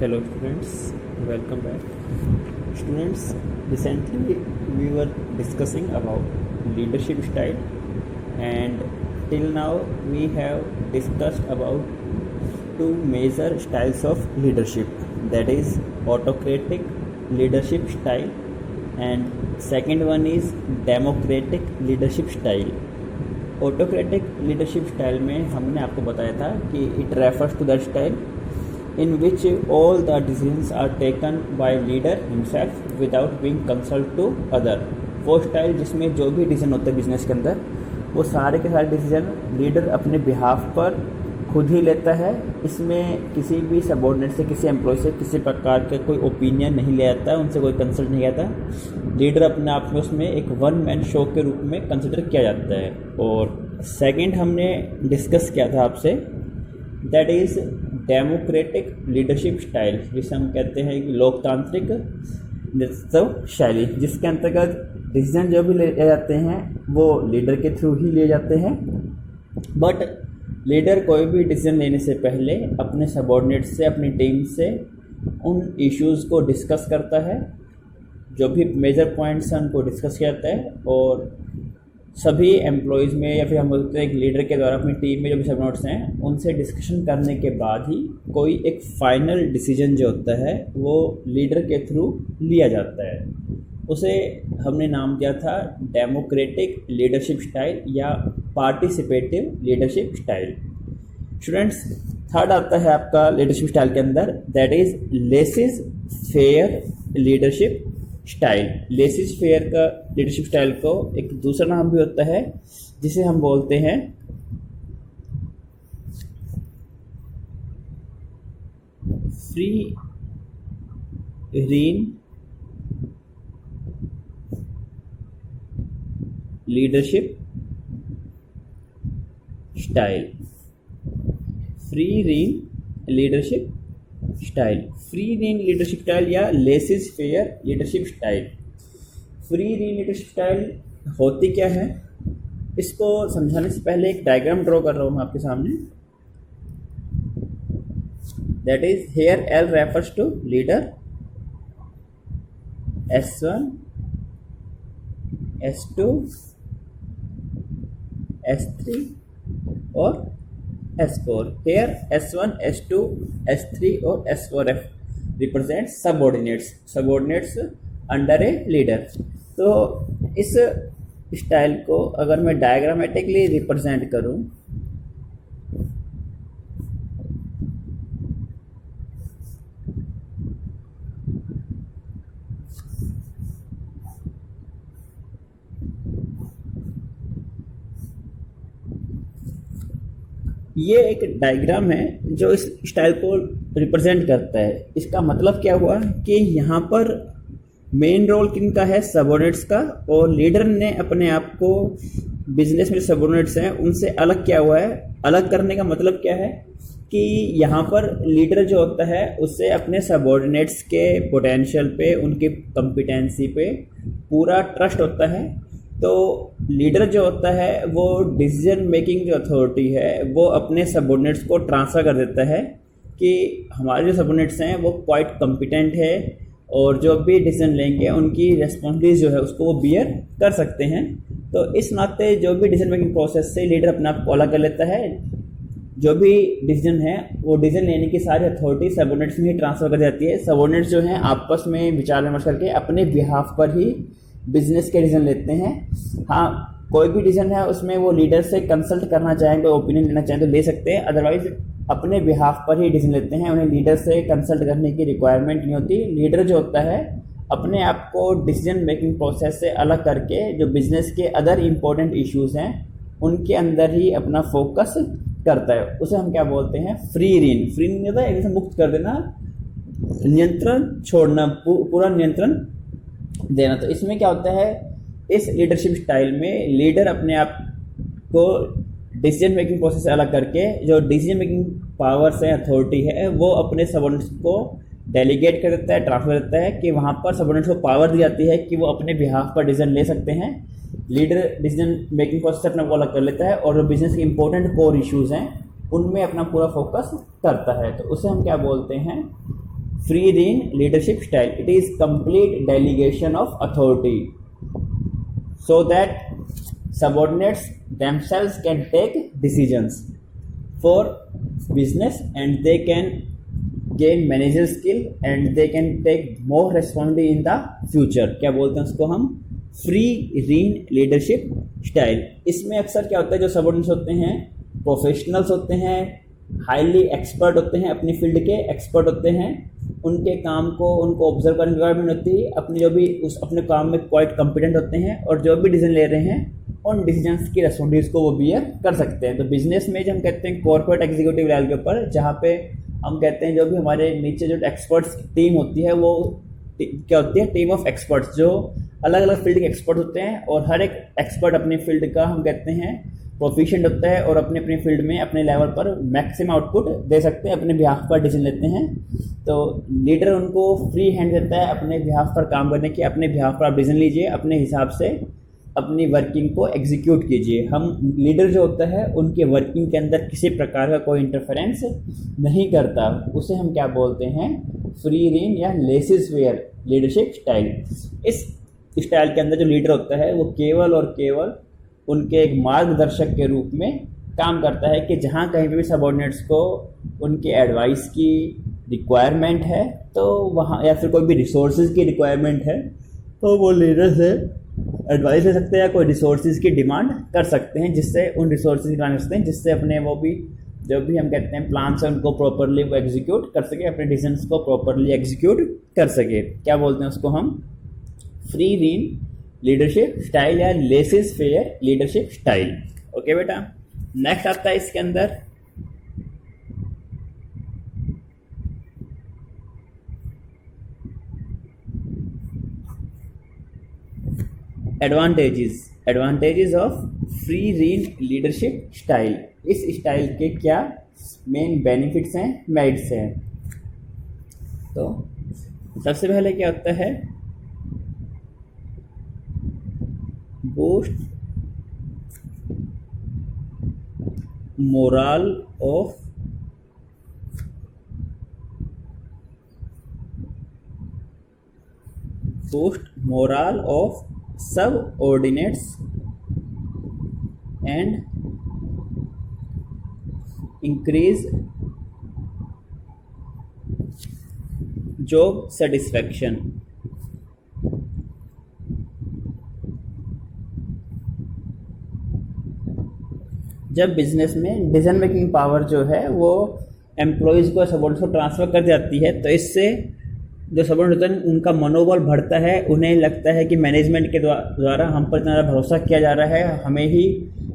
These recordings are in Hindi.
Hello students, welcome back. Students, recently we were discussing about leadership style, and till now we have discussed about two major styles of leadership, that is autocratic leadership style and second one is democratic leadership style. Autocratic leadership style में हमने आपको बताया था कि it refers to the style in which all the decisions are taken by leader himself without being consult to other. वो स्टाइल जिसमें जो भी डिसीजन होते हैं बिजनेस के अंदर वो सारे के सारे डिसीजन लीडर अपने बिहाफ पर खुद ही लेता है. इसमें किसी भी सबॉर्डिनेट से, किसी एम्प्लॉय से किसी प्रकार का कोई ओपिनियन नहीं ले आता है, उनसे कोई कंसल्ट नहीं आता. लीडर अपने आप में उसमें एक वन मैन शो के रूप में कंसिडर किया जाता है. और सेकंड हमने डिस्कस किया था आपसे, that is democratic leadership style, जिसे हम कहते हैं कि लोकतांत्रिक नेतृत्व शैली, जिसके अंतर्गत डिसीजन जो भी ले जाते हैं वो लीडर के थ्रू ही लिए जाते हैं. बट लीडर कोई भी डिसीजन लेने से पहले अपने सबॉर्डिनेट से, अपनी टीम से उन इश्यूज़ को डिस्कस करता है. जो भी मेजर पॉइंट्स हैं उनको डिस्कस किया जाता है और सभी एम्प्लॉयज़ में या फिर हम बोलते हैं एक लीडर के द्वारा अपनी टीम में जो भी सबॉर्डिनेट्स हैं उनसे डिस्कशन करने के बाद ही कोई एक फाइनल डिसीजन जो होता है वो लीडर के थ्रू लिया जाता है. उसे हमने नाम दिया था डेमोक्रेटिक लीडरशिप स्टाइल या participative leadership style. Students, third आता है आपका लीडरशिप स्टाइल के अंदर, that is laces faire leadership style. Laces fair का लीडरशिप स्टाइल को एक दूसरा नाम भी होता है जिसे हम बोलते हैं free rein leadership style. Free rein leadership style, free rein leadership style या laissez faire leadership style. Free rein leadership style होती क्या है, इसको समझाने से पहले एक डायग्राम ड्रॉ कर रहा हूँ मैं आपके सामने. That is here L refers to leader, S1, S2, S3 और S4. Here S1, S2, S3 और S4 represent subordinates under a leader. तो इस स्टाइल को अगर मैं डायग्रामेटिकली रिप्रेजेंट करूं ये एक डायग्राम है जो इस स्टाइल को रिप्रेजेंट करता है. इसका मतलब क्या हुआ कि यहाँ पर मेन रोल किनका है, सबॉर्डिनेट्स का, और लीडर ने अपने आप को बिजनेस में सबॉर्डिनेट्स हैं उनसे अलग किया हुआ है. अलग करने का मतलब क्या है कि यहाँ पर लीडर जो होता है उससे अपने सबॉर्डिनेट्स के पोटेंशियल पे, उनकी कॉम्पिटेंसी पे पूरा ट्रस्ट होता है. तो लीडर जो होता है वो डिसीजन मेकिंग जो अथॉरिटी है वो अपने सबॉर्डिनेट्स को ट्रांसफ़र कर देता है कि हमारे जो सबॉर्डिनेट्स हैं वो क्वाइट कॉम्पिटेंट है और जो भी डिसीजन लेंगे उनकी रिस्पॉन्सिबिलिटी जो है उसको वो बियर कर सकते हैं. तो इस नाते जो भी डिसीजन मेकिंग प्रोसेस से लीडर अपने आप को अलग कर लेता है. जो भी डिसीजन है वो डिसीजन लेने की सारी अथॉरिटी सबॉर्डिनेट्स में ही ट्रांसफ़र कर जाती है. सबॉर्डिनेट्स जो हैं आपस में विचार विमर्श करके अपने बिहाफ पर ही बिजनेस के डिसीजन लेते हैं. हाँ, कोई भी डिसीजन है उसमें वो लीडर से कंसल्ट करना चाहें, कोई ओपिनियन लेना चाहें तो ले सकते हैं, अदरवाइज अपने बिहाफ पर ही डिसीजन लेते हैं. उन्हें लीडर से कंसल्ट करने की रिक्वायरमेंट नहीं होती. लीडर जो होता है अपने आप को डिसीजन मेकिंग प्रोसेस से अलग करके जो बिजनेस के अदर इम्पोर्टेंट इश्यूज़ हैं उनके अंदर ही अपना फोकस करता है. उसे हम क्या बोलते हैं, फ्री रीन. फ्री रीन होता है एक से मुक्त कर देना, नियंत्रण छोड़ना, पूरा नियंत्रण देना. तो इसमें क्या होता है, इस लीडरशिप स्टाइल में लीडर अपने आप को डिसीजन मेकिंग प्रोसेस से अलग करके जो डिसीजन मेकिंग पावर्स है, अथॉरिटी है, वो अपने सबॉर्डिनेट्स को डेलीगेट कर देता है, ट्रांसफर देता है कि वहाँ पर सबॉर्डिनेट्स को पावर दी जाती है कि वो अपने बिहाफ पर डिसीजन ले सकते हैं. लीडर डिसीजन मेकिंग प्रोसेस से अपना को अलग कर लेता है और जो बिजनेस के इंपॉर्टेंट कोर इश्यूज़ हैं उनमें अपना पूरा फोकस करता है. तो उसे हम क्या बोलते हैं, free rein leadership style. It is complete delegation of authority so that subordinates themselves can take decisions for business and they can gain manager skill and they can take more responsibility in the future. क्या बोलते हैं उसको हम, फ्री रीन लीडरशिप स्टाइल. इसमें अक्सर क्या होता है, जो सबऑर्डिनेट्स होते हैं प्रोफेशनल्स होते हैं, हाईली एक्सपर्ट होते हैं, अपनी फील्ड के एक्सपर्ट होते हैं, उनके काम को उनको ऑब्जर्व करने की रिक्वायरमेंट होती है, अपने जो भी उस अपने काम में क्वाइट कॉम्पिटेंट होते हैं और जो भी डिसीजन ले रहे हैं उन डिसीजंस की रिस्पॉन्सिबिलिटीज को वो बियर कर सकते हैं. तो बिजनेस में जो हम कहते हैं कॉर्पोरेट एग्जीक्यूटिव लेवल के ऊपर, जहाँ पे हम कहते हैं जो भी हमारे नीचे जो एक्सपर्ट्स टीम होती है वो क्या होती है, टीम ऑफ एक्सपर्ट्स जो अलग अलग फील्ड के एक्सपर्ट होते हैं और हर एक एक्सपर्ट अपने फील्ड का हम कहते हैं प्रोफिशिएंट होता है और अपने अपने फील्ड में अपने लेवल पर मैक्सिमम आउटपुट दे सकते हैं, अपने बिहाफ पर डिसीजन लेते हैं. तो लीडर उनको फ्री हैंड देता है अपने बिहाफ पर काम करने की, अपने बिहाफ पर आप डिसीजन लीजिए, अपने हिसाब से अपनी वर्किंग को एग्जीक्यूट कीजिए. हम लीडर जो होता है उनके वर्किंग के अंदर किसी प्रकार का कोई इंटरफेरेंस नहीं करता, उसे हम क्या बोलते हैं, फ्री रेन या लेसिस फेयर लीडरशिप स्टाइल. इस स्टाइल के अंदर जो लीडर होता है वो केवल और केवल उनके एक मार्गदर्शक के रूप में काम करता है कि जहाँ कहीं भी सबऑर्डिनेट्स को उनके एडवाइस की रिक्वायरमेंट है तो वहाँ, या फिर कोई भी रिसोर्सेज की रिक्वायरमेंट है तो वो लीडर से एडवाइस ले सकते हैं या कोई रिसोर्सेज की डिमांड कर सकते हैं, जिससे उन रिसोर्सेज की डिमांड कर सकते हैं जिससे अपने वो भी जो भी हम कहते हैं प्लान्स हैं उनको प्रॉपरली वो एग्जीक्यूट कर सके, अपने डिसीजंस को प्रॉपरली एग्जीक्यूट कर सके. क्या बोलते हैं उसको हम, फ्री रीन लीडरशिप स्टाइल या laissez faire leadership style. Okay बेटा, नेक्स्ट आता है इसके अंदर advantages of free rein leadership style. इस स्टाइल के क्या मेन बेनिफिट्स हैं, मेरिट्स हैं. तो सबसे पहले क्या होता है, boost moral of subordinates and increase job satisfaction. जब बिजनेस में डिसीजन मेकिंग पावर जो है वो एम्प्लॉयज़ को सबऑर्डिनेट्स को ट्रांसफ़र कर जाती है, तो इससे जो सबऑर्डिनेट होते हैं उनका मनोबल बढ़ता है, उन्हें लगता है कि मैनेजमेंट के द्वारा हम पर इतना भरोसा किया जा रहा है, हमें ही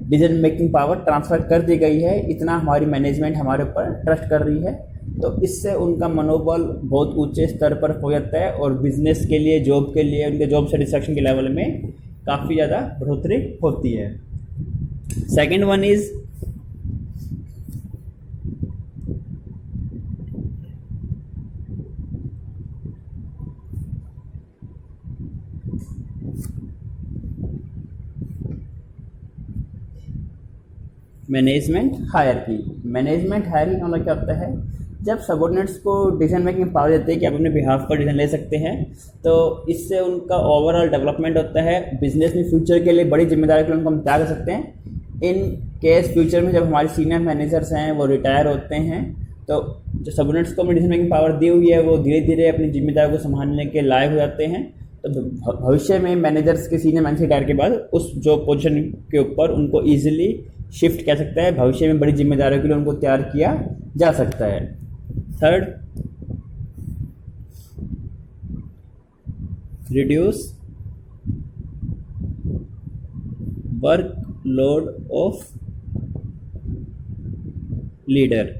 डिसीजन मेकिंग पावर ट्रांसफ़र कर दी गई है, इतना हमारी मैनेजमेंट हमारे ऊपर ट्रस्ट कर रही है. तो इससे उनका मनोबल बहुत ऊंचे स्तर पर हो जाता है और बिजनेस के लिए, जॉब के लिए, उनके जॉब सेटिस्फैक्शन के लेवल में काफ़ी ज़्यादा बढ़ोतरी होती है. Second one is management hierarchy. Management hierarchy का मतलब क्या होता है, जब सबऑर्डिनेट्स को डिसीजन मेकिंग पावर देते हैं कि आप अपने बिहाफ पर डिसीजन ले सकते हैं, तो इससे उनका ओवरऑल डेवलपमेंट होता है. बिजनेस में फ्यूचर के लिए बड़ी जिम्मेदारी के लिए उनको हम तैयार कर सकते हैं. इन केस फ्यूचर में जब हमारे सीनियर मैनेजर्स हैं वो रिटायर होते हैं, तो जो सबऑर्डिनेट्स को डिसीजन मेकिंग पावर दी हुई है वो धीरे धीरे अपनी जिम्मेदारी को संभालने के लायक हो जाते हैं. तो भविष्य में मैनेजर्स के सीनियर मैनेजर रिटायर के बाद उस जो पोजीशन के ऊपर उनको ईजिली शिफ्ट किया सकता है, भविष्य में बड़ी जिम्मेदारियों के लिए उनको तैयार किया जा सकता है. Third, reduce workload of leader.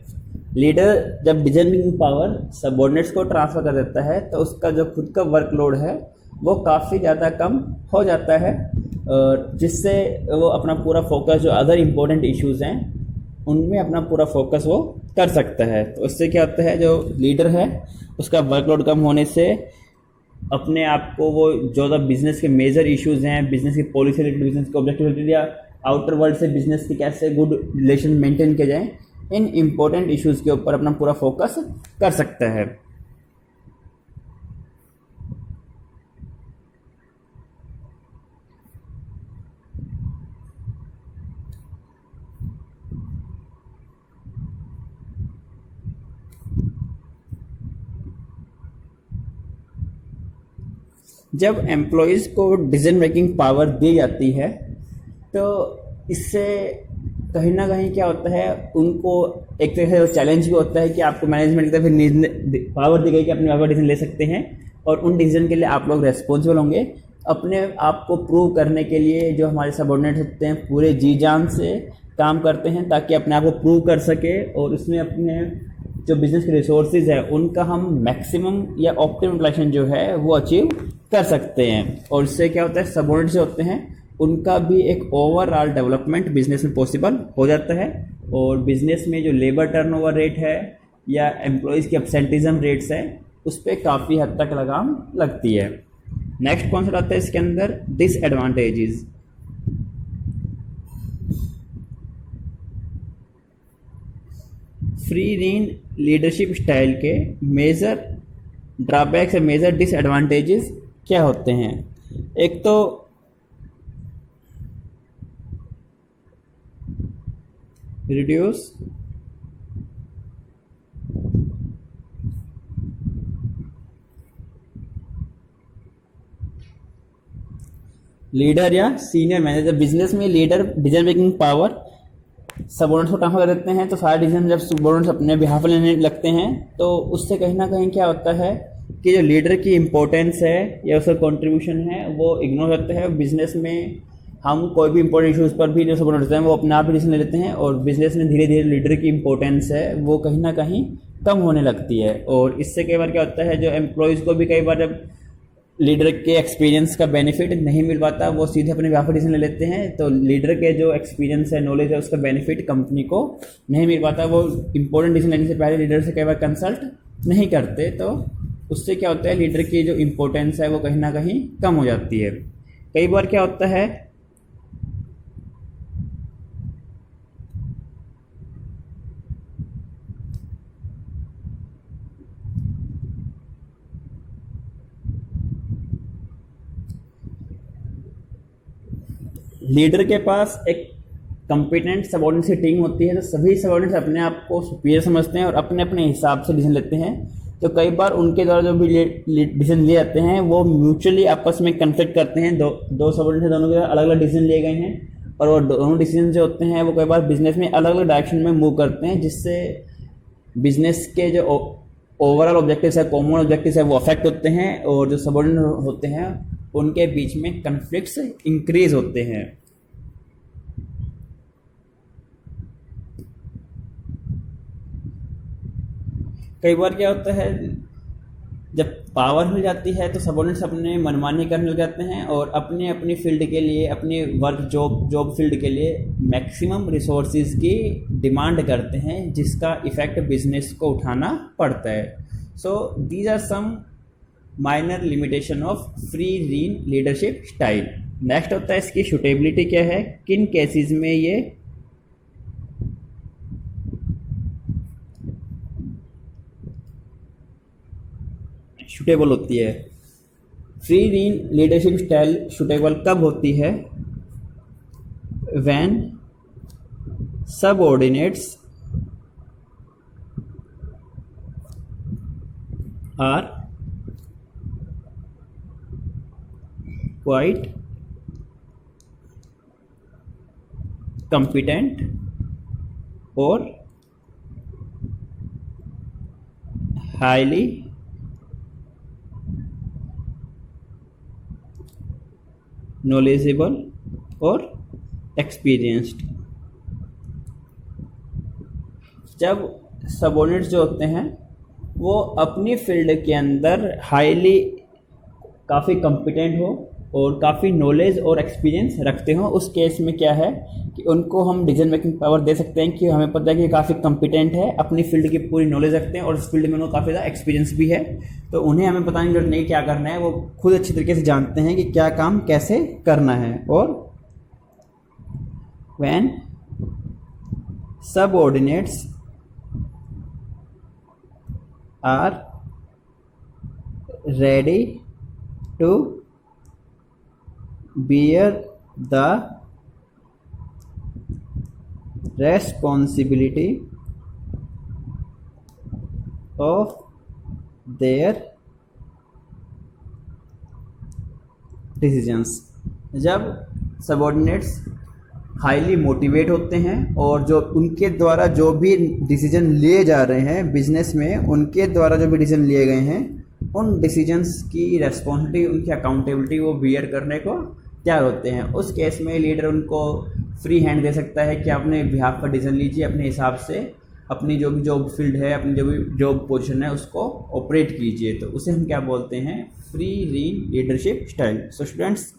जब डिसीजन मेकिंग पावर सबऑर्डिनेट्स को ट्रांसफर कर देता है तो उसका जो खुद का वर्कलोड है वो काफ़ी ज़्यादा कम हो जाता है, जिससे वो अपना पूरा फोकस जो अदर इम्पोर्टेंट इश्यूज़ हैं उनमें अपना पूरा फोकस वो कर सकता है. तो उससे क्या होता है, जो लीडर है उसका वर्कलोड कम होने से अपने आप को वो जो बिजनेस के मेजर इश्यूज़ हैं, बिजनेस की पॉलिसी रिलेटेड, बिजनेस के ऑब्जेक्टिव या आउटर वर्ल्ड से बिजनेस की कैसे गुड रिलेशन मेंटेन किया जाए, इन इम्पोर्टेंट इश्यूज़ के ऊपर अपना पूरा फोकस कर सकता है. जब एम्प्लॉयज़ को डिसीजन मेकिंग पावर दी जाती है तो इससे कहीं ना कहीं क्या होता है, उनको एक तरह से चैलेंज भी होता है कि आपको मैनेजमेंट की तरफ पावर दी गई कि अपने आप का डिसीजन ले सकते हैं और उन डिसीजन के लिए आप लोग रेस्पॉन्सिबल होंगे। अपने आप को प्रूव करने के लिए जो हमारे सबऑर्डिनेट्स होते हैं पूरे जी जान से काम करते हैं ताकि अपने आप को प्रूव कर सके और उसमें अपने जो बिजनेस के रिसोर्सेज है उनका हम मैक्सिमम या ऑप्टिमम यूटिलाइजेशन जो है वो अचीव कर सकते हैं। और इससे क्या होता है, सबऑर्डिनेट्स जो होते हैं उनका भी एक ओवरऑल डेवलपमेंट बिजनेस में पॉसिबल हो जाता है और बिजनेस में जो लेबर टर्नओवर रेट है या एम्प्लॉयज़ की एब्सेंटिज्म रेट्स है उस पर काफ़ी हद तक लगाम लगती है। नेक्स्ट कॉन्सेप्ट आता है इसके अंदर disadvantages. Free rein leadership style के मेजर ड्रॉबैक्स या मेजर डिसएडवांटेजेस क्या होते हैं? एक तो रिड्यूस लीडर या सीनियर मैनेजर, बिजनेस में leader decision making power subordinates को ट्रांसफर कर देते हैं तो सारे डिसीजन जब सबऑर्डिनेट्स अपने बिहाफ पर लेने लगते हैं तो उससे कहीं ना कहीं क्या होता है कि जो लीडर की इंपॉर्टेंस है या उसका कंट्रीब्यूशन है वो इग्नोर होता है। बिजनेस में हम कोई भी इंपॉर्टेंट इशूज़ पर भी जो सबऑर्डिनेट्स हैं वो अपने आप ही डिसीजन ले लेते हैं और बिजनेस में धीरे धीरे लीडर की इंपॉर्टेंस है वो कहीं ना कहीं कम होने लगती है। और इससे कई बार क्या होता है, जो एम्प्लॉयज़ को भी कई बार जब लीडर के एक्सपीरियंस का बेनिफिट नहीं मिल पाता वो सीधे अपने व्यापार डिसीजन ले लेते हैं, तो लीडर के जो एक्सपीरियंस है, नॉलेज है, उसका बेनिफिट कंपनी को नहीं मिल पाता। वो इंपॉर्टेंट डिसीजन लेने से पहले लीडर से कई बार कंसल्ट नहीं करते, तो उससे क्या होता है लीडर की जो इम्पोर्टेंस है वो कहीं ना कहीं कम हो जाती है। कई बार क्या होता है लीडर के पास एक कॉम्पिटेंट सबऑर्डिनेट की टीम होती है तो सभी सबऑर्डिनेट्स अपने आप को सुपीरियर समझते हैं और अपने अपने हिसाब से डिसीजन लेते हैं। तो कई बार उनके द्वारा जो भी डिसीजन लिए जाते हैं वो म्यूचुअली आपस में कन्फ्लिक्ट करते हैं। दो सबऑर्डिनेट दोनों के अलग अलग डिसीजन लिए गए हैं और वो दोनों डिसीजन जो होते हैं वो कई बार बिजनेस में अलग अलग डायरेक्शन में मूव करते हैं, जिससे बिजनेस के जो ओवरऑल ऑब्जेक्टिव्स है, कॉमन ऑब्जेक्टिव्स है वो अफेक्ट होते हैं और जो सबऑर्डिनेट होते हैं उनके बीच में कन्फ्लिक्ट्स इंक्रीज होते हैं। कई बार क्या होता है जब पावर मिल जाती है तो सबऑर्डिनेट्स अपने मनमानी करने लग जाते हैं और अपने अपनी फील्ड के लिए, अपनी वर्क जॉब फील्ड के लिए मैक्सिमम रिसोर्सेज की डिमांड करते हैं जिसका इफेक्ट बिजनेस को उठाना पड़ता है। So these are some minor limitation of free rein leadership style. Next होता है इसकी सूटेबिलिटी क्या है, किन केसेस में ये सूटेबल होती है। Free rein leadership style suitable कब होती है? When subordinates are quite competent or highly knowledgeable or experienced। जब सबऑर्डिनेट्स जो होते हैं वो अपनी फील्ड के अंदर हाईली काफ़ी कॉम्पिटेंट हो और काफ़ी नॉलेज और एक्सपीरियंस रखते हो, उस केस में क्या है कि उनको हम डिसीजन मेकिंग पावर दे सकते हैं कि हमें पता है कि काफ़ी कॉम्पिटेंट है, अपनी फील्ड की पूरी नॉलेज रखते हैं और उस फील्ड में उनको काफ़ी ज़्यादा एक्सपीरियंस भी है, तो उन्हें हमें पता नहीं क्या करना है, वो खुद अच्छी तरीके से जानते हैं कि क्या काम कैसे करना है। और when subordinates are ready to bear the responsibility of their decisions. जब सबॉर्डिनेट्स हाईली मोटिवेट होते हैं और जो उनके द्वारा जो भी डिसीजन लिए जा रहे हैं बिजनेस में, उनके द्वारा जो भी डिसीजन लिए गए हैं उन डिसीजंस की रेस्पॉन्सिबिलिटी, उनकी अकाउंटेबिलिटी वो बियर करने को तैयार होते हैं। उस केस में लीडर उनको फ्री हैंड दे सकता है कि अपने बिहाफ पर डिसीजन लीजिए, अपने हिसाब से अपनी जो भी जॉब फील्ड है, अपनी जो भी जॉब पोजीशन है उसको ऑपरेट कीजिए। तो उसे हम क्या बोलते हैं? Free rein leadership style. So students,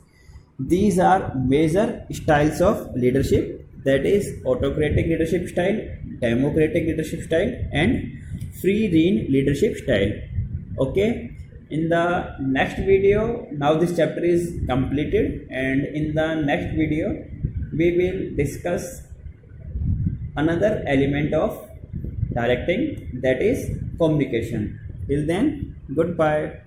these are major styles of leadership, that is autocratic leadership style, democratic leadership style and free rein leadership style. Okay, in the next video, now this chapter is completed, and in the next video we will discuss another element of directing, that is communication. Till then, goodbye.